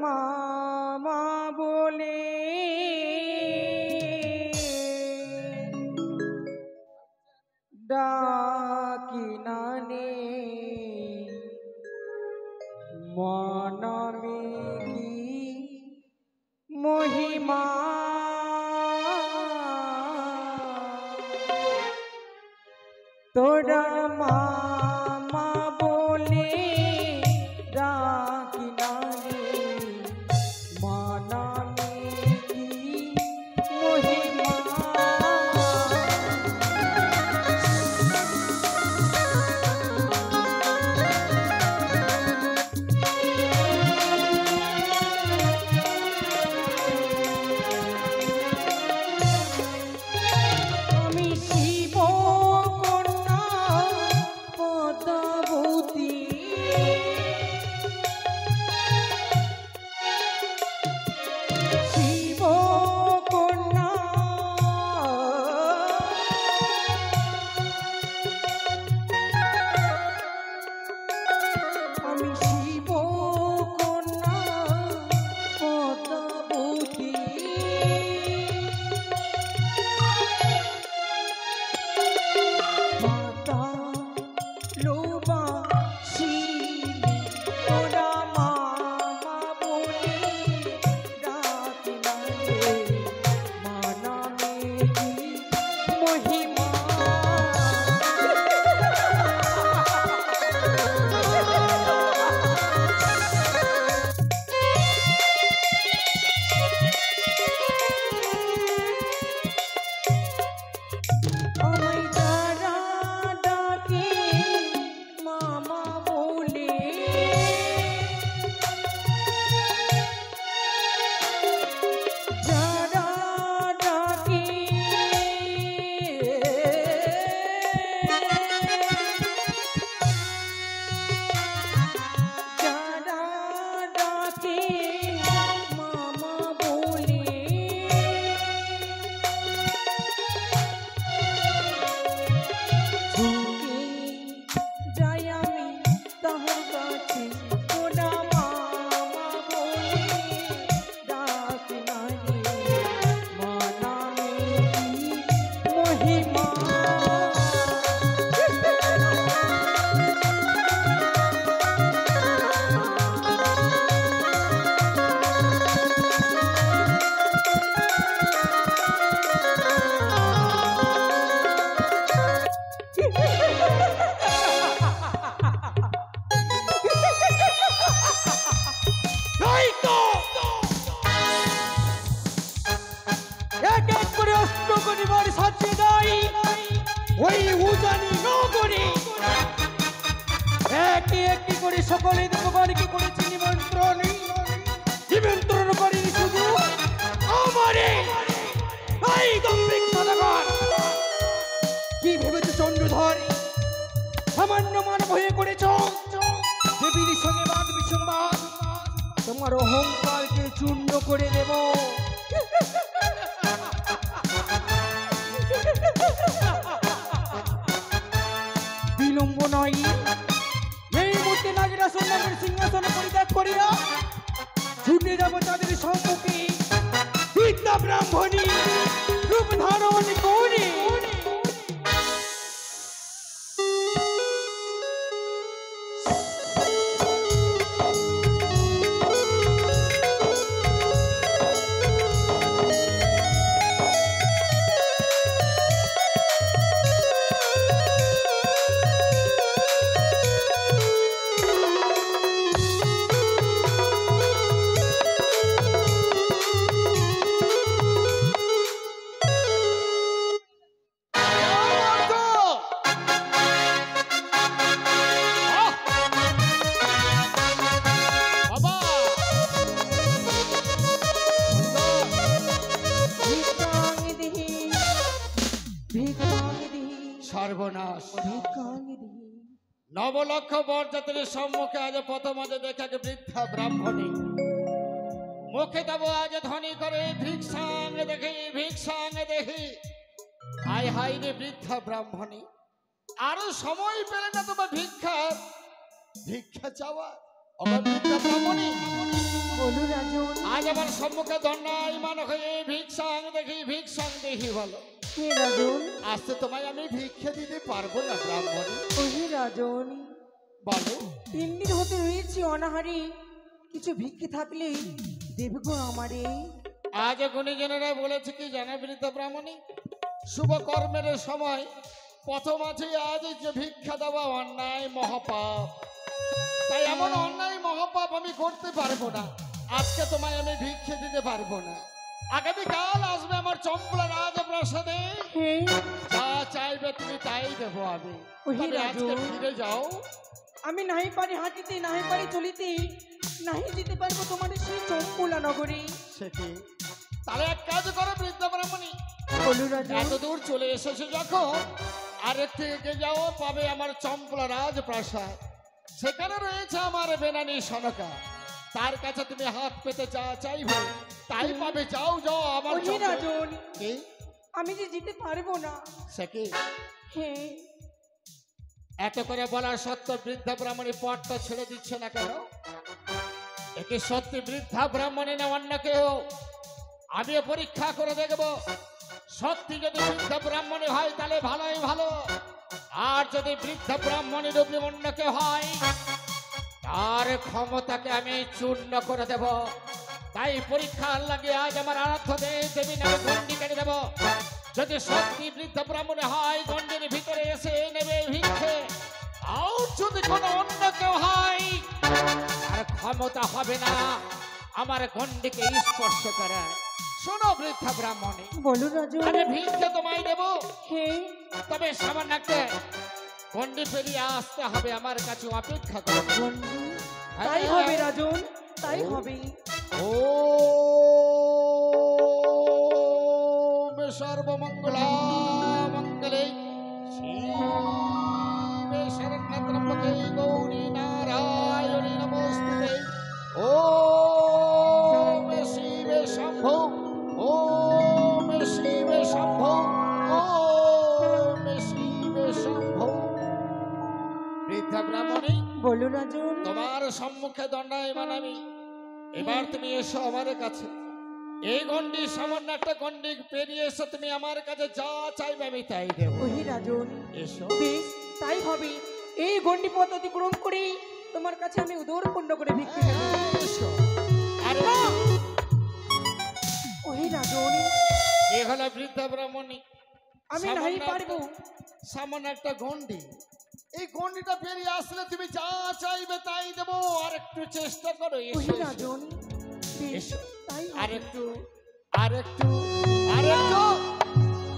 মামা বলে ডাকি নানে মনমে কি মহিমা তোরা মামা বলে ডাকি নানে মনমে কি মহিমা সকলে দেবগণকে করেছি নিমন্ত্রণ নিমন্ত্রণ করিনি শুধু আমারে এই গম্ভীর সদাগর কি ভেবেছ চন্দ্রধর সামান্য মানব হয়ে করেছ দেবীর সঙ্গে বাদ বিসংবাদ তোমার অহংকারকে চূর্ণ করে দেব বিলম্ব নয় সিংহাসন পরিত্যাগ করিয়া ছুটে যাব তাদের সম্মুখে বিদ্যা ব্রাহ্মণী রূপ ধারণ করে নবলক্ষ বরযাত্রীর সম্মুখে আজ প্রথম দেখে বৃদ্ধা ব্রাহ্মণী মুখে দেব আজ ধ্বনি করে ভিক্ষাং দেখি হাই হাই রে বৃদ্ধা ব্রাহ্মণী আরো সময় পেলে না তোমার ভিক্ষা চাওয়া। বৃদ্ধা ব্রাহ্মণী বলো রাজন। আজ আমার সম্মুখে দণ্ডায়মান হয়ে ভিক্ষাং দেখি বলো। হে রাজন। আজকে তোমায় আমি ভিক্ষা দিতে পারবো না ব্রাহ্মণ। ওহে রাজন, বলো। 3 দিন হতে রয়েছি অনাহারে, কিছু ভিক্ষে থাকলে দেবে গো আমারে। আজ গুণীজনেরা বলেছে কি জানা বৃদ্ধ ব্রাহ্মণী, শুভ কর্মের সময় প্রথম আছে আজ যে ভিক্ষা দেওয়া অন্যায় মহাপাপ। তাই এমন অন্যায় মহাপাপ আমি করতে পারবো না। আজকে তোমায় আমি ভিক্ষে দিতে পারবো না। আগামীকাল আসবে আমার চম্পলা রাজপ্রাসাদে, যা চাইবে তুমি তাই দেবো আমি। তবে আজকে ফিরে যাও। আমি নাহি পারি হাঁটিতে, নাহি পারি চলিতে, নাহি যেতে পারবো তোমার সেই চম্পলা নগরে। সে কি? তাহলে এক কাজ করো বৃদ্ধ ব্রাহ্মণী, বলো রাজন। এত দূর চলে এসেছে যখন, আর একটু এগিয়ে যাও, পাবে আমার চম্পলা রাজপ্রাসাদ। সেখানে রয়েছে আমার বেনানি সনকা, তার কাছে তুমি হাত পেতে যা চাইবে তাই পাবে। যাও যাও আমার রাজন। কি? আমি যে যেতে পারবো না। সে কি? হ্যাঁ। এত করে বলার সত্ত্বেও বৃদ্ধা ব্রাহ্মণী পথটা ছেড়ে দিচ্ছে না কেন? একে সত্যি বৃদ্ধা ব্রাহ্মণী না অন্য কেউ? আমিও পরীক্ষা করে দেখব। সত্যি যদি বৃদ্ধা ব্রাহ্মণী হয় তাহলে ভালোই ভালো, আর যদি বৃদ্ধা ব্রাহ্মণী রূপী অন্য কেউ হয় তার ক্ষমতাকে আমি চূর্ণ করে দেব। তাই পরীক্ষার লাগে আজ আমার আরাধ্য দেবী নামে গন্ডি কেটে দেব। যদি সত্যি বৃদ্ধা ব্রাহ্মণী হয় গন্ডির ভিতরে এসে নেবে ভিক্ষে, আর যদি কোনো অন্য কেউ হয় তার ক্ষমতা হবে না আমার গন্ডিকে স্পর্শ করে। শোনো বৃদ্ধা ব্রাহ্মণী, বলো রাজন। আমি ভিক্ষে তোমায় দেব, হ্যাঁ। তবে সামান্য একটা গন্ডি পেরিয়ে আসতে হবে আমার কাছে, অপেক্ষা করো। তাই হবে রাজন, তাই হবে। ও সর্বমঙ্গলা মঙ্গলে শিবে শরণ্যত্রম্বকে গৌরী নারায়ণী নমস্তুতে। ওম শিবে শম্ভো, ওম শিবে শম্ভো, ওম শিবে শম্ভো। বৃদ্ধা ব্রাহ্মণী, বলো রাজন। তোমার সম্মুখে দণ্ডায়মান আমি। এবার তুমি এসো আমার কাছে। এই গন্ডি সামান্য একটা গন্ডি পেরিয়ে এসো, তুমি আমার কাছে যা চাইবে আমি তাই দেব। ওহে রাজন। এসো। বেশ, তাই হবে। এই গন্ডি পথ অতিক্রম করে তোমার কাছে আমি উদর পূর্ণ করে ভিক্ষে দেব। এসো। আরে ওহে রাজন। এ হলো বৃদ্ধা ব্রাহ্মণী। আমি নাই পারবো। সামান্য একটা গন্ডি, এই গন্ডিটা পেরিয়ে আসলে তুমি যা চাইবে তাই দেব। আর একটু চেষ্টা করো। ওহে রাজন। এসো। তাই আর একটু, আর একটু, আর একটু।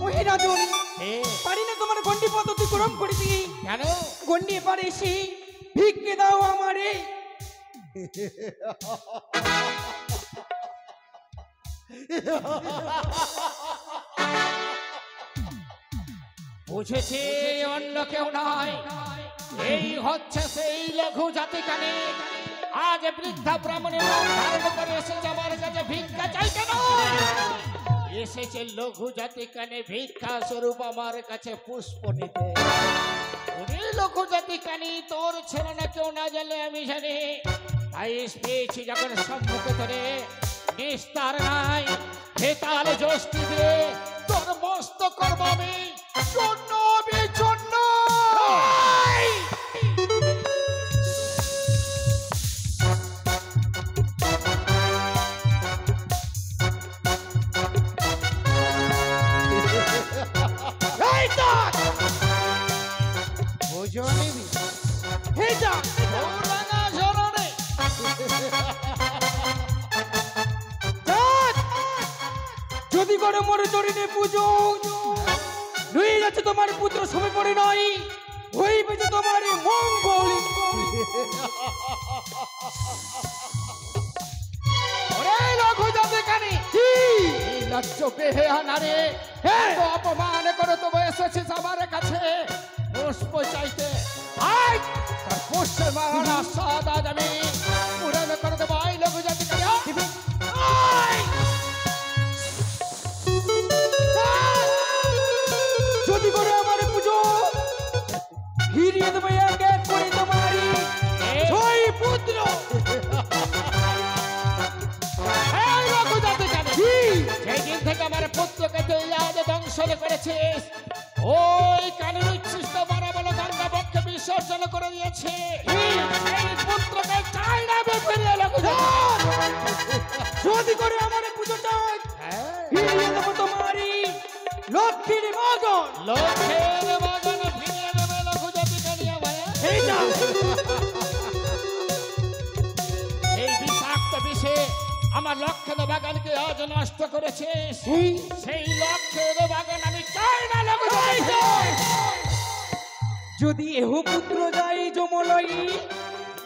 ওহে রাজন। হ্যাঁ। পারি না তোমার গন্ডি পথ অতিক্রম করে দিই। কেন? গন্ডি এপারে এসে ভিক্ষে দাও আমারে। বুঝেছি, অন্য কেউ নয়, এই হচ্ছে সেই লঘু জাতি কানে। আজ বৃদ্ধা ব্রাহ্মণের রূপ ধারণ করে এসেছে আমার কাছে ভিক্ষা চাইতে নয়, এসেছে লঘু জাতি কানে ভিক্ষা স্বরূপ আমার কাছে পুষ্প নিতে। ওরে লঘু জাতি কানি, তোর ছেলে না কেউ না জানলে আমি জানি। তাই পেয়েছি যখন সম্মুখে ধরে নিস্তার নাই, হেতাল যষ্টি দিয়ে তোর মস্ত করবো আমি চূর্ণ বিচূর্ণ। যদি করে মরে চরিনে পুজো নুয়ে যাচ্ছে তোমার পুত্র সময় পড়ে নয়, হইবে যে তোমার মঙ্গল। অপমান করে তবু এসেছিস আমার কাছে পুষ্প চাইতে। পুষ্পের মালা সাদা আমি পুরানো করে দেবো। আই লঘু জাতি যদি করে আমার পুজো ফিরিয়ে দেবো এক এক করে তোমারই ছয় পুত্র। মনে করেছিস ওই কানের উচ্ছিষ্ট বড় বড় গঙ্গা বক্ষে বিসর্জন করে দিয়েছে সেই পুত্রকে চাই না ফিরিয়ে যদি করে আমার পুজো চাই ফিরিয়ে দেবো তোমারই লক্ষ্মীর বাগান। লক্ষ্মীর বাগান ফিরিয়ে দেবে লঘুজাতি কালিয়া ভাইয়া। এইটা এই বিষাক্ত বিষে আমার লক্ষ্যের বাগানকে আজ নষ্ট করেছিস সেই লক্ষ্যের বাগান আমি চাই না লঘুজাতি। যদি এহ পুত্র যাই যমলয়ী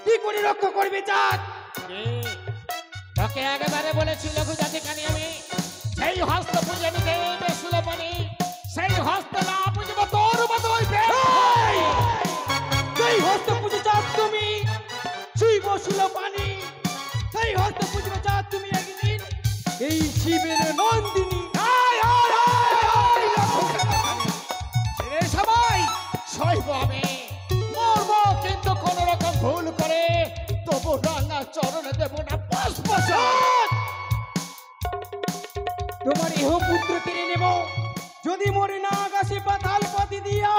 কি করে রক্ষা করবে চাঁদ? তোকে একেবারে বলেছি লঘুজাতি কানি আমি সেই হস্ত পুজো নিতে বেশুলো পানি সেই হস্ত না পুজব তোর মতো সেই হস্ত পুজো চাঁদ তুমি সেই বসুলো পানি সেই হস্ত পুজো চাঁদ তুমি একদিন এই শিবের নন্দিনী। সবাই সইব আমি মরব কিন্তু কোন রকম ভুল করে তবু রাঙা চরণে দেব না পুষ্প। তোমার এহ পুত্র কেড়ে নেব যদি মরে না আকাশে পাতাল পাতি দিয়া।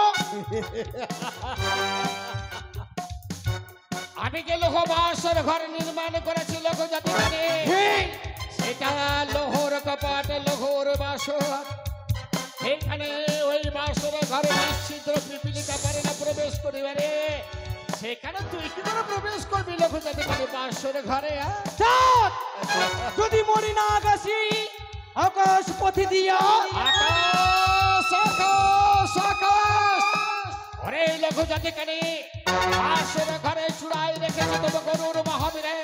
আমি যে লোহ বাসর ঘর নির্মাণ করেছি লঘুজাতি মানে সেটা লোহর কপাট লোহর বাসর এখানে ওই বাসর ঘরে নিশ্চিদ্র পিপিলিকা পারে না প্রবেশ করিবারে সেখানে তুই কি করে প্রবেশ করবি লঘুজাতি মানে বাসর ঘরে? যদি মরি না আকাশে আকাশ পথে দিয়া। আকাশ আকাশ আকাশ ওরে লঘুজাতি কানে বাসর ঘরে চূড়াই রেখেছে তবু গরুর মহাবীরে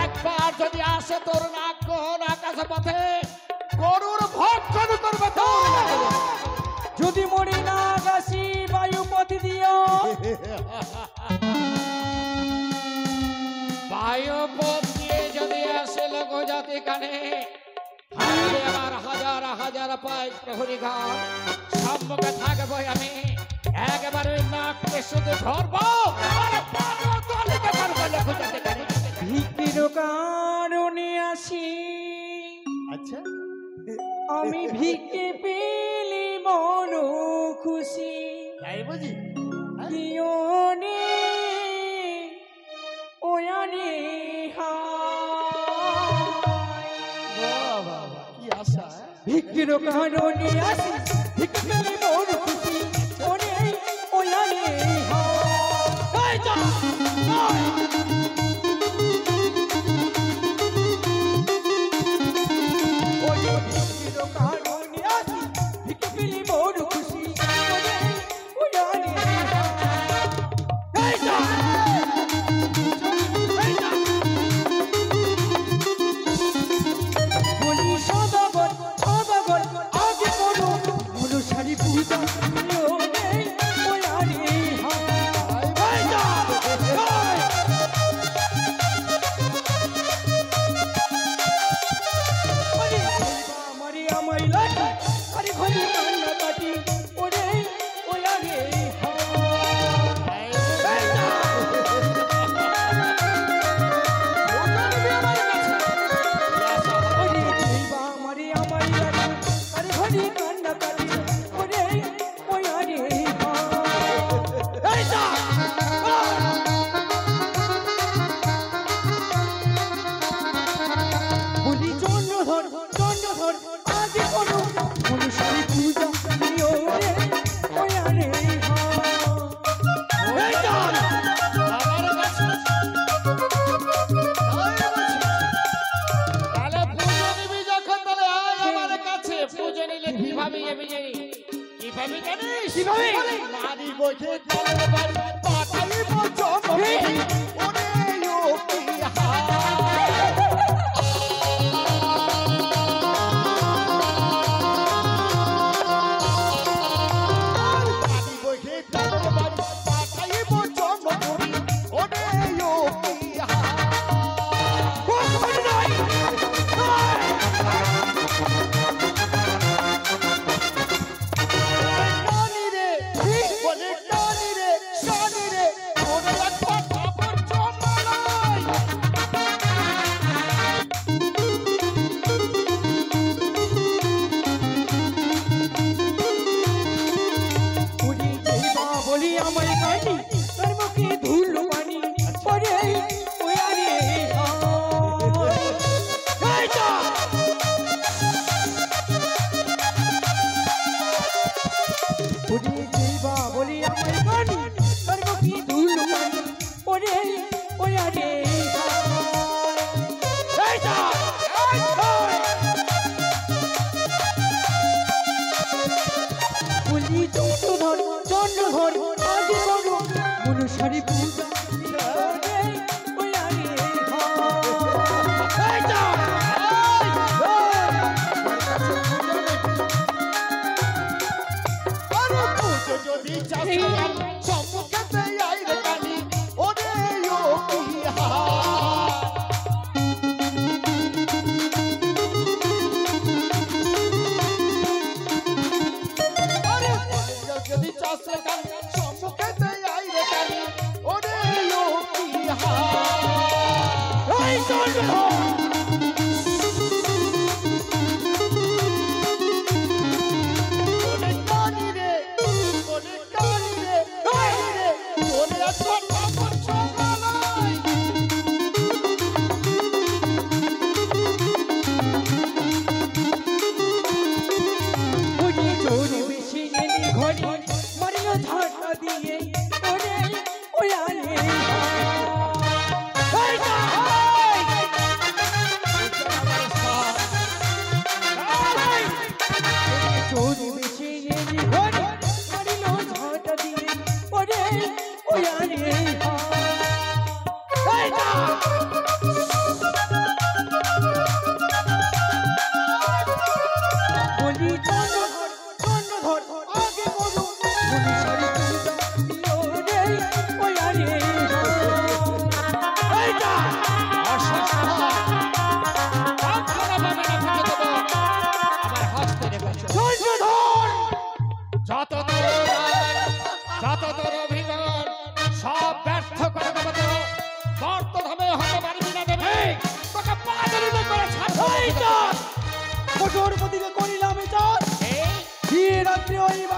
একবার যদি আসে তোর নাক গহন আকাশ পথে গরুর ভক্ষণ করবে যদি মরি না আকাশে বায়ু পথে দিয়া। বায়ু পথ দিয়ে যদি আসে লঘুজাতি কানে আমার হাজার হাজার পাই প্রহরী ঘর সম্মুখে থাকবো আমি একবার ওই নাককে শুধু ধরবো ভিক্ষির কারণে আসি আচ্ছা আমি ভিক্ষে পেলে মন খুশি তাই বুঝি কিয়নে ওয়ানে কি আশা ভিক্ষির কারণে আসি ভিক্ষে পেলে মন খুশি ওনে ওয়ানে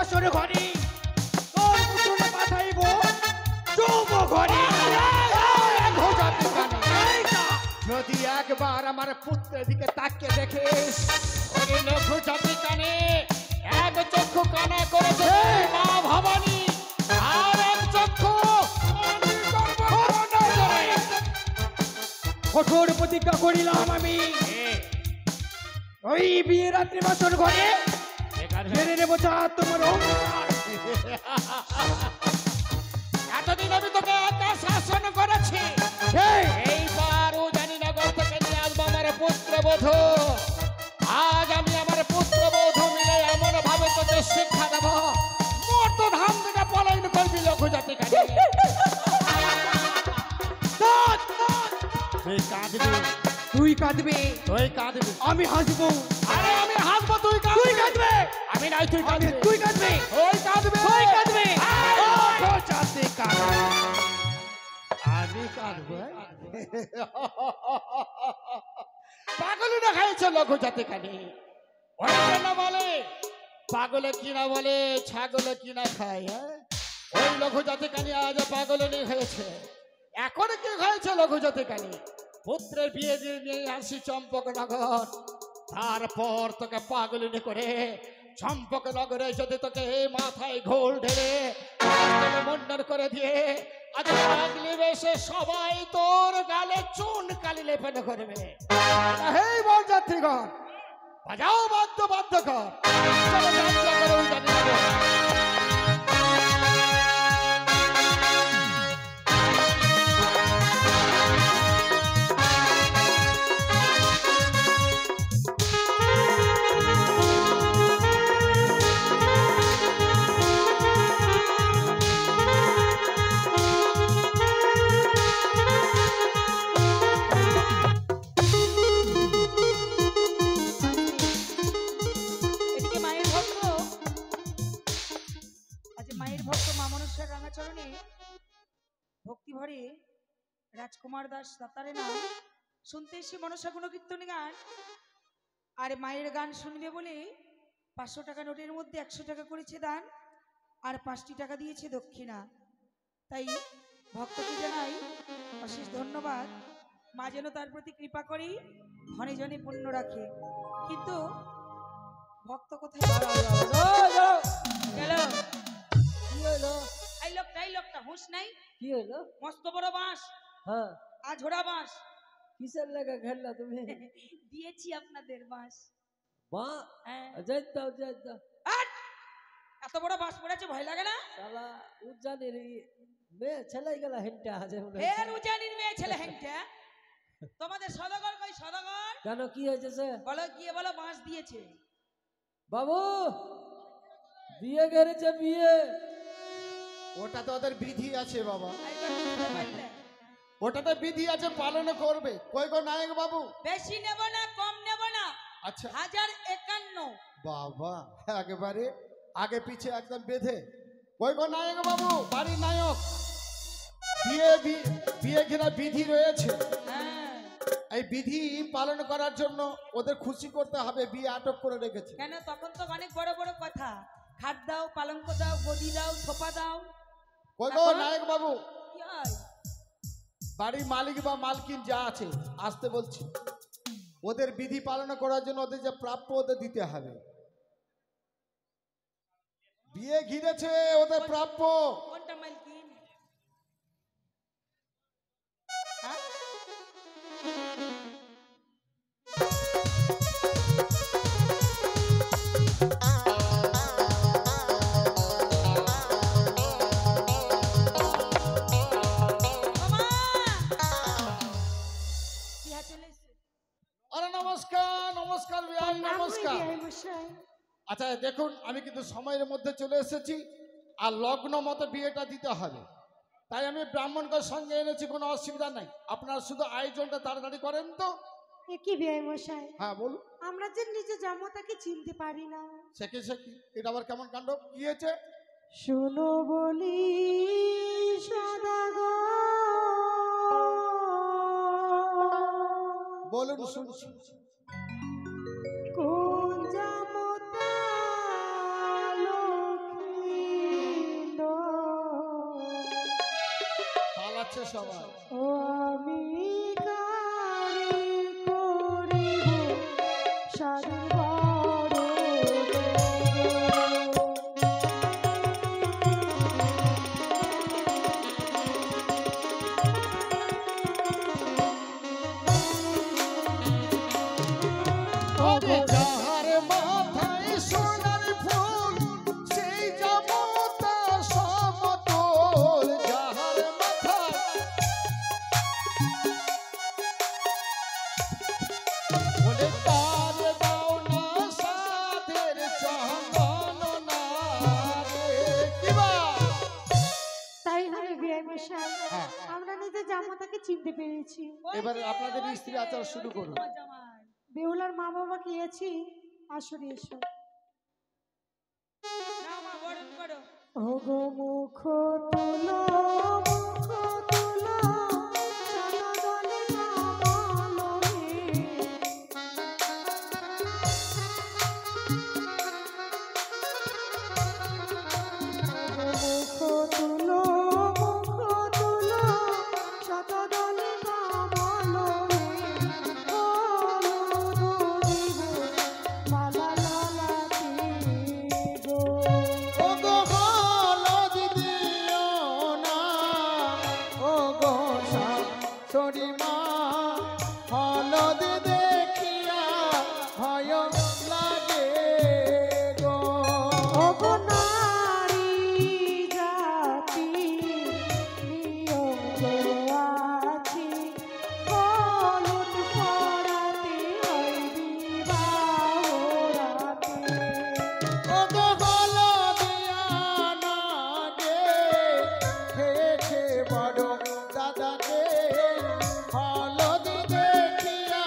বাসর ঘরে তোর পুত্র পাঠাইব চুপ ঘরে। যদি একবার আমার পুত্রের দিকে তাকিয়ে দেখিস, ওই লঘু জাতি কানে এক চক্ষু কানা করেছে মা ভবানী, আর এক চক্ষু কঠোর প্রতিজ্ঞা করিলাম আমি ওই বিয়ে রাত্রি বাসর ঘরে মেরে নেব তোমার অহংকার। এতদিন আমি তোকে একা শাসন করেছি, এইবারও জানি না গল্প থেকে নিয়ে আসবো আমার পুত্রবধূ। আজ আমি আমার পুত্রবধূ মিলে এমন ভাবে তোকে শিক্ষা দেব, মর্ত ধাম থেকে পলায়ন করবি লঘু জাতি কানে। তুই কাঁদবি, তুই কাঁদবে তুই কাঁদবি, আমি হাসবো। আরে আমি হাসবো, তুই তুই কাঁদবে আমি নাই, তুই কাঁদবি, তুই কাঁদবে তুই কাঁদবি, তুই কাঁদবে লঘু জাতি কানে। আমি কাঁদবো, পাগল না খাইছে লঘু জাতি কানে। অনেকে না বলে পাগলে কিনা বলে ছাগলে কিনা খায়, হ্যাঁ? ওই লঘু জাতি কানি আজ পাগলে নিয়ে হয়েছে। এখন কি হয়েছে লঘু জাতি কানি? পুত্রের বিয়ে দিয়ে নিয়ে আসি চম্পকনগর, তারপর তোকে পাগলিনী করে চম্পকনগরে যদি তোকে এই মাথায় ঘোল ঢেলে মন্ডন করে দিয়ে আজ পাগলি বেশে সবাই তোর গালে চুন কালি লেপন করবে। হেই বল যাত্রীগণ, বাজাও বাদ্য বাদ্য কর, চলো যাত্রা করে ওই জানি না। ভক্তি ভরে রাজকুমার দাস দাতারে নাম শুনতে এসে মনসা গুণ কীর্তন গান আর মায়ের গান শুনবে বলে 500 টাকা নোটের মধ্যে 100 টাকা করেছে দান আর 5টি টাকা দিয়েছে দক্ষিণা। তাই ভক্তকে জানাই অশেষ ধন্যবাদ। মা যেন তার প্রতি কৃপা করি, ধনে জনে পুণ্য রাখে। কিন্তু ভক্ত কোথায় গেল? এই লোকটা হুঁশ নাই? কি হলো? মস্ত বড় বাঁশ, হ্যাঁ আঝোড়া বাঁশ কিসের লেগে ঘেরলা তুমি? দিয়েছি আপনাদের বাঁশ। বা হ্যাঁ। যাই দাও আট! এত বড় বাঁশ পড়েছে, ভয় লাগে না? শালা উজানির মেয়ে ছেলে গেলা হেনটা আছে মনে হয়। ফের উজানির মেয়ে ছেলে হেনটা। তোমাদের সদাগর কই সদাগর? কেন কি হয়েছে সে? বলো গিয়ে বলো বাঁশ দিয়েছে। বাবু বিয়ে গেছে বিয়ে। ওটা তো ওদের বিধি আছে বাবা, এইবার বুঝতে পারলে? ওটাতে বিধি আছে, পালন করবে। কই গো নায়ক বাবু? বেশি নেব না, কম নেব না। আচ্ছা 1051। বাবা একেবারে আগে পিছে একদম বেঁধে। কই গো নায়ক বাবু, বাড়ির নায়ক? বিয়ে ঘিরে বিধি রয়েছে, হ্যাঁ। এই বিধি পালন করার জন্য ওদের খুশি করতে হবে। বিয়ে আটক করে রেখেছে। কেন? তখন তো অনেক বড় বড় কথা, খাট দাও, পালঙ্ক দাও, গদি দাও, সোফা দাও। কই গো নায়ক বাবু? কি হয়? বাড়ির মালিক বা মালকিন যা আছে আসতে বলছি। ওদের বিধি পালন করার জন্য ওদের যে প্রাপ্য ওদের দিতে হবে। বিয়ে ঘিরেছে, ওদের প্রাপ্য। কোনটা মালকিন? হ্যাঁ? আরে নমস্কার নমস্কার বিহাই, নমস্কার। আচ্ছা দেখুন, আমি কিন্তু সময়ের মধ্যে চলে এসেছি, আর লগ্ন মতো বিয়েটা দিতে হবে। তাই আমি ব্রাহ্মণকে সঙ্গে এনেছি, কোনো অসুবিধা নাই। আপনারা শুধু আয়োজনটা তাড়াতাড়ি করেন তো। কি বিয়ে মশাই, হ্যাঁ বলুন। আমরা যে নিজে জন্ম তাকে চিনতে পারি না। সে কি এটা আবার কেমন কাণ্ড? কি হয়েছে? শোনো বলি সদাগর, বলুন শুনছি। কোন জামতা লোকে সবাই। ও আমি কারি করিব সাধু বড় ওরে যাহার মাথায় সোনার ফুল সেই জমতা সমতল, যাহার মাথায় বলে তার দাও না সাধের চন্দন না রে কিবা। তাই হবে বিয়ে মশাই, হ্যাঁ। আমরা নিজে জামাতাকে চিনতে পেরেছি। এবার আপনাদের স্ত্রী আচার শুরু করুন। বেহুলার মা বাবা কি আছি, আসরে এসো। নাও মা, বরণ করো। ওগো মুখ তুলো মুখ তুলো সনদলে কমল মুখ তুলো মুখ তুলো শতদলে কমল মালা লালাতি গো। ও গো হলদ দিও না, ও গো শাশুড়ি মা, হলদ দেখিয়া ভয় লাগে গো। ওগো নারী জাতি নিয়ম গো আছে, হলুদ পরাতে হয় বিবাহ রাতে। ও গো হলদিয়া না গে, খেয়ে খেয়ে বড় দাদাকে হলদ দেখিয়া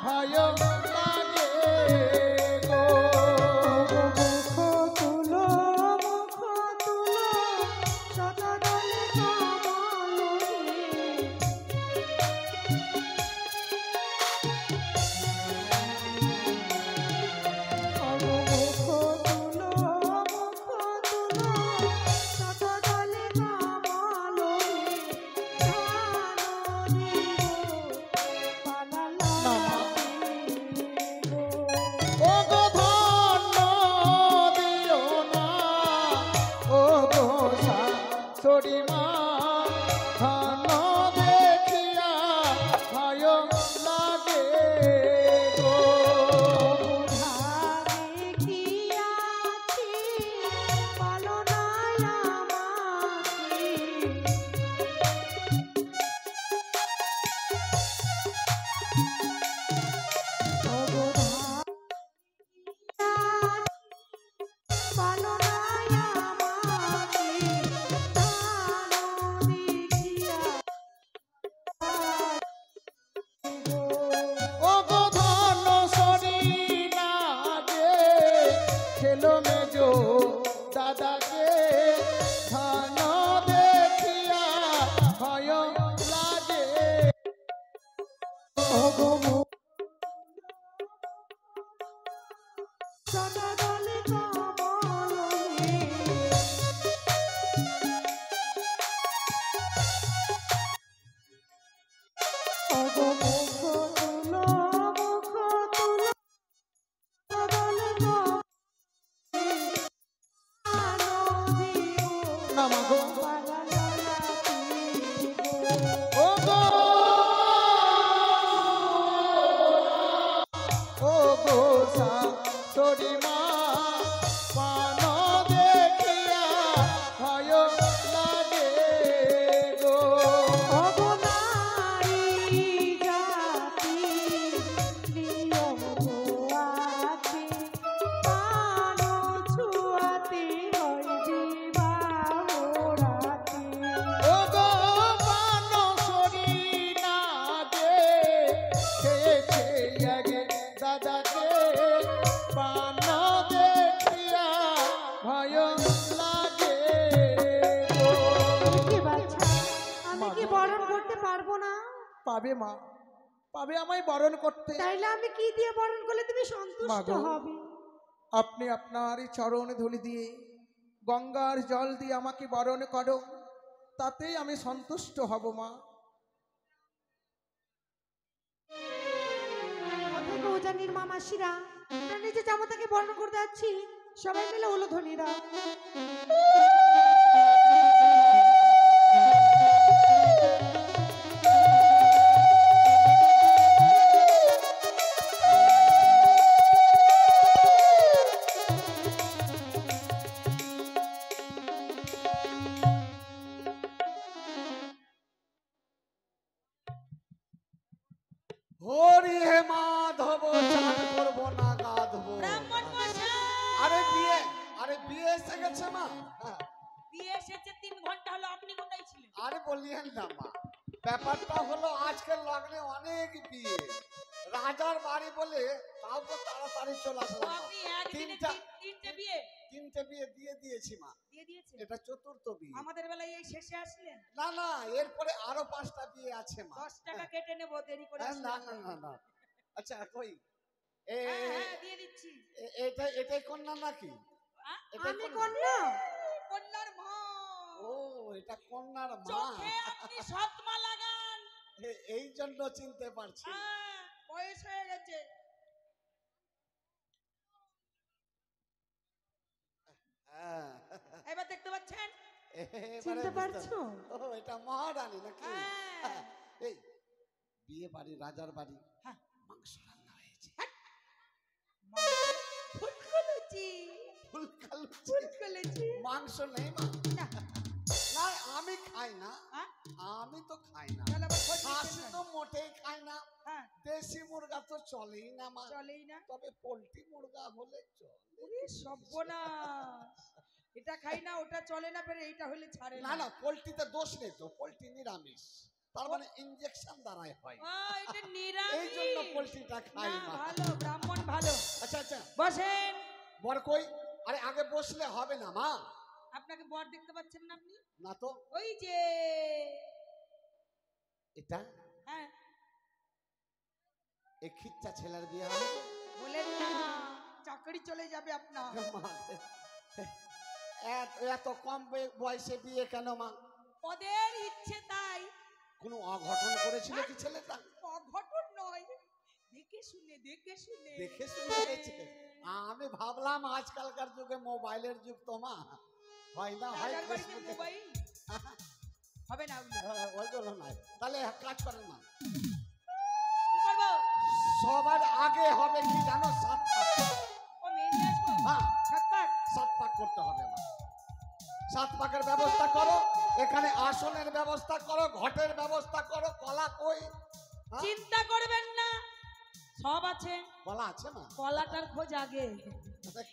ভয় লাগে গো। ওগো মুখ তুলো মুখ তুলো শতদলে কমল ওগো মুখ তুলো মুখ তুলো শতদলে কমল ধাননি গো পালালা গো। ও গো ধন্য দিও না, ও গো শাশুড়ি মা, ধন্য দেখিয়া ভয় লাগে গো। ধারে কি আছি পালনায় আমাকে। ওগো পালনায় আমাকে ধান দেখিয়া ও গো ধন্য সরি না গে, খেলো মেজো দাদাকে ধন দেখিয়া ভয় লাগে। ওগো মুখ শতদলে কমল ওগো মুখ তুলো মুখ তুলো শতদলে কমল না মা গো, ও গো ও গো শাশুড়ি মা, পান দেখিয়া ভয় লাগে গো। ওগো নারী জাতি নিয়ম গো আছে, পান ছুঁয়াতে হয় বিবাহ রাতে। ও গো পান সরি না গে, খেয়ে খেয়ে আগে দাদাকে পান দেখিয়া ভয় লাগে গো। কি বাছা, আমি কি বরণ করতে পারবো না? পাবে মা, পাবে আমায় বরণ করতে। তাইলে আমি কি দিয়ে বরণ করলে তুমি সন্তুষ্ট মাগো। হবে? আপনি আপনার চরণ ধুলি দিয়ে গঙ্গার জল দিয়ে আমাকে বরণ করো। তাতেই আমি সন্তুষ্ট হব মা। কোথায় গো জানির মা মাসিরা, আমরা নিজে জামাতাকে বরণ করতে যাচ্ছি, সবাই মিলে উলুধ্বনিরা। হরি হে মাধব চান করবো না গাধব। ব্রাহ্মণ মশাই, আরে বিয়ে এসে গেছে মা। বিয়ে এসেছে 3 ঘন্টা হলো, আপনি কোথায় ছিলেন? আরে বলিয়েন না মা, ব্যাপারটা হলো আজকের লগ্নে অনেক বিয়ে, রাজার বাড়ি বলে তাও তো তাড়াতাড়ি চলে আসলাম মা। আপনি একদিনে তিনটা- 3টে বিয়ে তিনটে বিয়ে দিয়ে দিয়েছি মা, দিয়ে দিয়েছেন? এটা চতুর্থ বিয়ে। আমাদের বেলায় এই শেষে আসলেন। না না, এরপরে আরো 5টা বিয়ে আছে মা। 10 টাকা কেটে নেবো, দেরি করে হ্যাঁ, না আসলেন। না না না, আচ্ছা কই হ্যাঁ, দিয়ে দিচ্ছি। এটাই কন্যা নাকি? হ্যাঁ? এটাই আমি কন্যা? কন্যা। কন্যার মা। ও, এটা কন্যার মা। চোখে আপনি সৎমা লাগান। এই জন্য চিনতে পারছি। হ্যাঁ, বয়স হয়ে গেছে। হ্যাঁ, এবার দেখতে পাচ্ছেন? এবারে চিনতে বুঝতে- পারছো? ও, এটা মহারানী নাকি? হ্যাঁ। এই বিয়ে বাড়ি, রাজার বাড়ি, হ্যাঁ। মাংস রান্না হয়েছে। ফুলকলুচি, ফুলকালুচি। ফুলকলুচি। মাংস নেই মা? না, না, আমি খাই না। হ্যাঁ? আমি তো খাই না। তাহলে আবার খোঁজ নিচ্ছেন খাসি না? তো মোটেই খাই না। হ্যাঁ, দেশি মুরগা তো চলেই না মা। চলেই না। তবে পোল্ট্রি মুরগা হলে চলে। ওরে সর্বনাশ, এটা খাই না, ওটা চলে না, ফের এইটা হলে ছাড়ে না না, পোল্ট্রিতে দোষ নেই তো, পোল্ট্রি নিরামিষ, তার মানে ইনজেকশন দ্বারাই হয়। এটা নিরামিষ। এই জন্য পোল্ট্রিটা খাই না, না। ভালো, ব্রাহ্মণ ভালো। আচ্ছা আচ্ছা, বসেন। বর কই? আরে আগে বসলে হবে না মা? আপনাকে বর দেখতে পাচ্ছেন না আপনি? না তো। ওই যে, এটা হ্যাঁ, এই খিচ্চা ছেলের বিয়ে হবে? বলেন না, চাকরি চলে যাবে আপনার। মা, এত কম বয়সে বিয়ে কেন মা? ওদের ইচ্ছে তাই। কোনো অঘটন করেছিল কি ছেলেটা? অঘটন নয়, দেখে শুনে দেখে শুনে হয়েছে। আমি ভাবলাম আজকালকার যুগে মোবাইলের যুগ তো মা, হয় না হয় রাজার বাড়িতে ফেসবুকে। মোবাইল হবে না ওগুলো। ওইগুলো নয়, তাহলে এক কাজ করেন না, কি করবো? সবার আগে হবে কি জানো? 7 পাক। ও মেয়ে নিয়ে আসবো? হ্যাঁ, 7 পাক। 7 পাক করতে হবে মা। 7 পাকের ব্যবস্থা করো, এখানে আসনের ব্যবস্থা করো, ঘটের ব্যবস্থা করো। কলা কই? হ্যাঁ? চিন্তা করবেন না, সব আছে। কলা আছে মা? কলাটার খোঁজ আগে।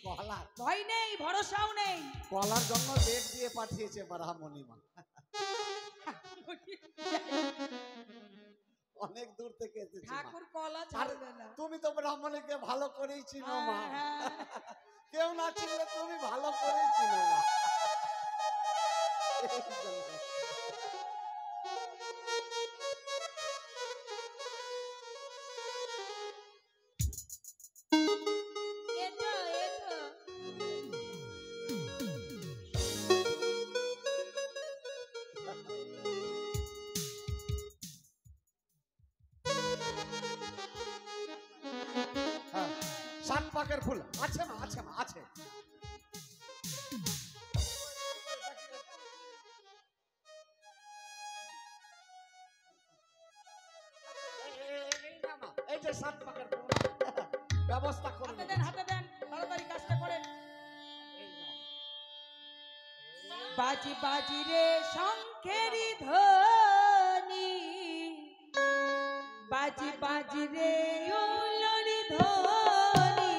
কলা, ভয় নেই, ভরসাও নেই। কলার জন্য ডেট দিয়ে পাঠিয়েছে ব্রাহ্মণী মা, অনেক দূর থেকে এসেছে মা। ঠাকুর কলা আর ছাড়বে না। তুমি তো ব্রাহ্মণীকে ভালো করেই চিনো মা, হ্যাঁ, কেউ না চিনলে তুমি ভালো করেই চিনো মা। এই জন্য। এটো, এটো। হ্যাঁ, 7 পাকের ফুল আছে মা, আছে মা, আছে। এই না মা, এই যে 7 পাকের ফুল, ব্যবস্থা করে হাতে দেন, হাতে দেন, তাড়াতাড়ি কাজটা করেন। বাজি বাজি রে শঙ্খেরি ধ্বনি, বাজি বাজি রে উলরি ধ্বনি,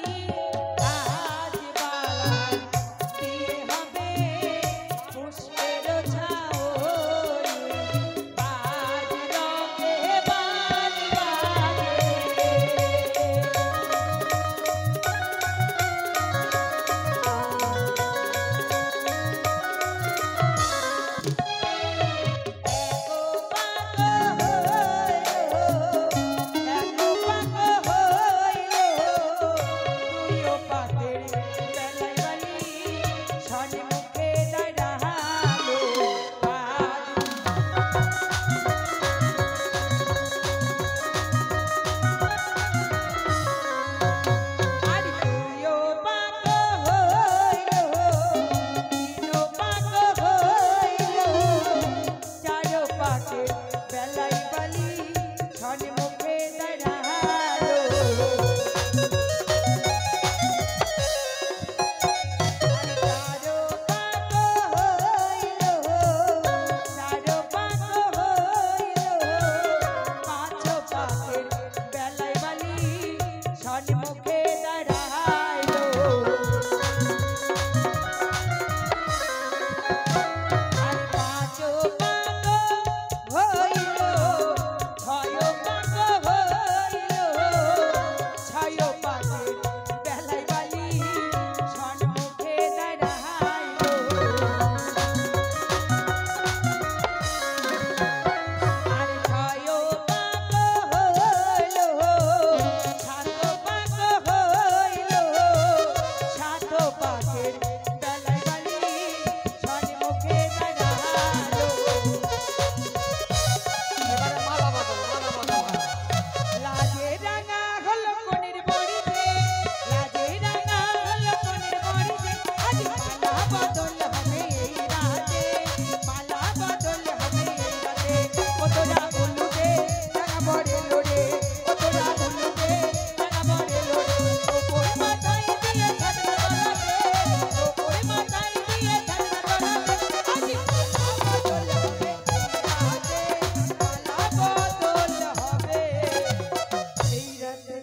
আজ বালায় দিয়ে হবে পুষ্পের ছাওনি, বাজ রঙে বাজ বাজে। এগো পাগো হো, এগো পাগো হো, দাঁড়াইলো আর পাঁচো পাক হইল ছয় পাক হইল ছয় পাকের বেলায় বালি সম্মুখে দাঁড়াইলো আর ছয় পাক হইল সাত পাক হইল সাত পাকের বেলায় বালি সম্মুখে দাঁড়ালো এবারে মালা বাজাও, মালা বাজাও। লাজে রাঙা হলো কোনের বড়িতে লাজে রাঙা হলো কোনের বড়িতে আজ মালা বদল হবে এই রাতে মালা বদল হবে এই রাতে ও তোরা উলুকে রাঙা বড়ে লোরে ও তোরা উলুকে রাঙা বড়ে লোরে ওপর মাথায় দিয়ে ছাদনা তলাতে ওপর মাথায় দিয়ে ছাদনা তলাতে আজ মালা বদল হবে এই রাতে মালা বদল হবে এই রাতে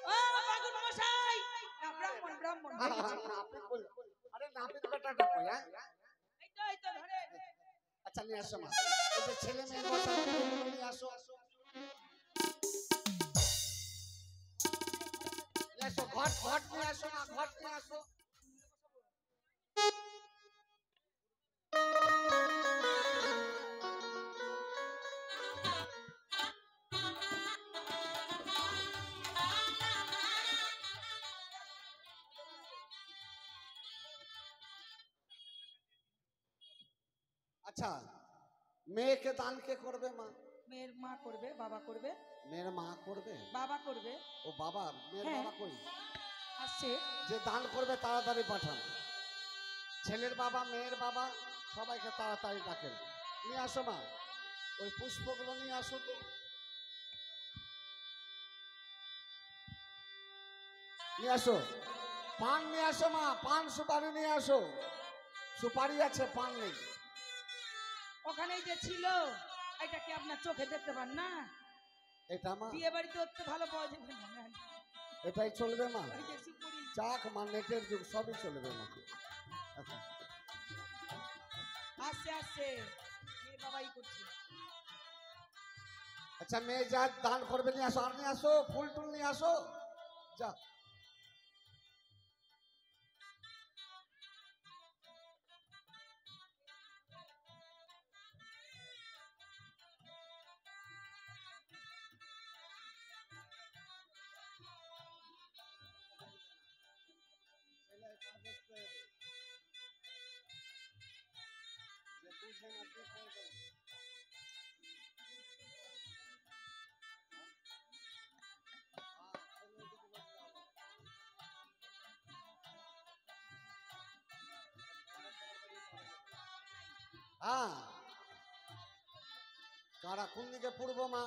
ও বাগুন মশাই না ব্রাহ্মণ ব্রাহ্মণ নাপিত বলল। আরে নাপিত বেটাটা কই, হ্যাঁ? এই তো ধরে আচ্ছা নিয়ে আসো মা, এই যে ছেলে মেয়ে বসা নিয়ে আসো, নিয়ে আসো, ঘট ঘট নিয়ে আসো না, ঘট নিয়ে আসো। আচ্ছা, মেয়েকে দান কে করবে মা? মেয়ের মা করবে বাবা করবে মেয়ের মা করবে? বাবা করবে ও বাবা, মেয়ের হ্যাঁ। বাবা কই? আসছে যে দান করবে তাড়াতাড়ি পাঠান। ছেলের বাবা মেয়ের বাবা সবাইকে তাড়াতাড়ি ডাকেন। নিয়ে আসো মা, ওই পুষ্পগুলো নিয়ে আসো তো। নিয়ে আসো, পান নিয়ে আসো মা, পান সুপারি নিয়ে আসো। সুপারি আছে, পান নেই। ওখানেই যে ছিল এটা কি আপনার চোখে দেখতে পান না এটা মা, বিয়ে বাড়িতে হচ্ছে ভালো পাওয়া যাবে না এটাই চলবে মা। ওই যে সুপুরি চাক মা, নেটের যুগ, সবই চলবে মা। আচ্ছা, আসছে আসছে মেয়ে বাবাই করছে আচ্ছা মেয়ে যা দান করবে নিয়ে আসো, আর নিয়ে আসো, ফুল টুল নিয়ে আসো। যা, হ্যাঁ, কারা কোন দিকে পড়বো মা?